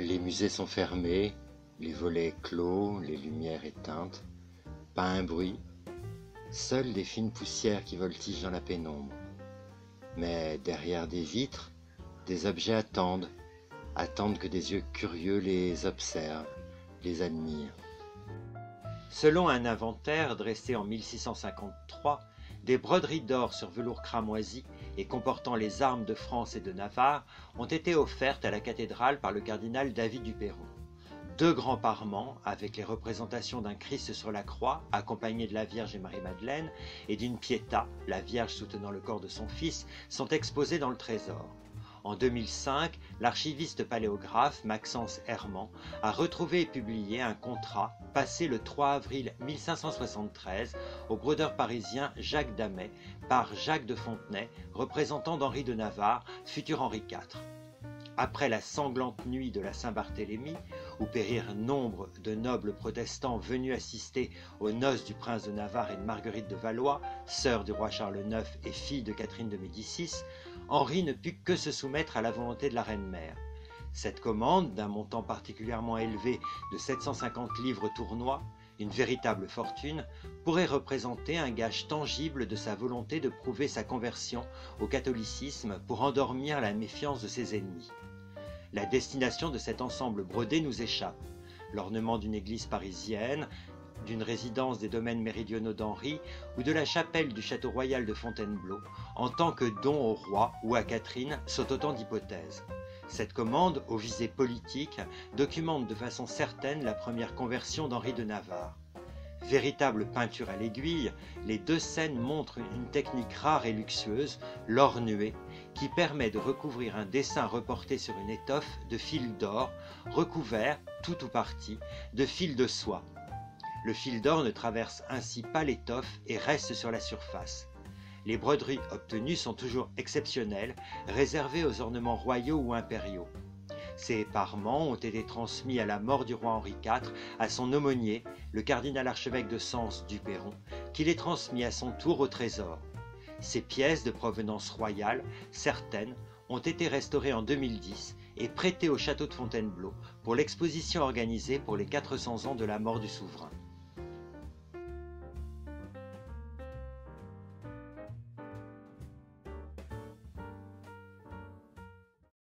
Les musées sont fermés, les volets clos, les lumières éteintes, pas un bruit, seules des fines poussières qui voltigent dans la pénombre. Mais derrière des vitres, des objets attendent que des yeux curieux les observent, les admirent. Selon un inventaire dressé en 1653, des broderies d'or sur velours cramoisi et comportant les armes de France et de Navarre ont été offertes à la cathédrale par le cardinal David du Perron. 2 grands parements, avec les représentations d'un Christ sur la croix, accompagné de la Vierge et Marie-Madeleine, et d'une Pietà, la Vierge soutenant le corps de son fils, sont exposés dans le trésor. En 2005, l'archiviste paléographe Maxence Herman a retrouvé et publié un contrat passé le 3 avril 1573 au brodeur parisien Jacques Damet par Jacques de Fontenay, représentant d'Henri de Navarre, futur Henri IV. Après la sanglante nuit de la Saint-Barthélemy, où périrent nombre de nobles protestants venus assister aux noces du prince de Navarre et de Marguerite de Valois, sœur du roi Charles IX et fille de Catherine de Médicis, Henri ne put que se soumettre à la volonté de la reine-mère. Cette commande, d'un montant particulièrement élevé de 750 livres tournois, une véritable fortune, pourrait représenter un gage tangible de sa volonté de prouver sa conversion au catholicisme pour endormir la méfiance de ses ennemis. La destination de cet ensemble brodé nous échappe. L'ornement d'une église parisienne, d'une résidence des domaines méridionaux d'Henri ou de la chapelle du château royal de Fontainebleau, en tant que don au roi ou à Catherine, sont autant d'hypothèses. Cette commande, aux visées politiques, documente de façon certaine la première conversion d'Henri de Navarre. Véritable peinture à l'aiguille, les 2 scènes montrent une technique rare et luxueuse, l'or nué, qui permet de recouvrir un dessin reporté sur une étoffe de fil d'or, recouvert, tout ou partie, de fil de soie. Le fil d'or ne traverse ainsi pas l'étoffe et reste sur la surface. Les broderies obtenues sont toujours exceptionnelles, réservées aux ornements royaux ou impériaux. Ces parements ont été transmis à la mort du roi Henri IV à son aumônier, le cardinal archevêque de Sens du Perron, qui les transmit à son tour au trésor. Ces pièces de provenance royale, certaines, ont été restaurées en 2010 et prêtées au château de Fontainebleau pour l'exposition organisée pour les 400 ans de la mort du souverain.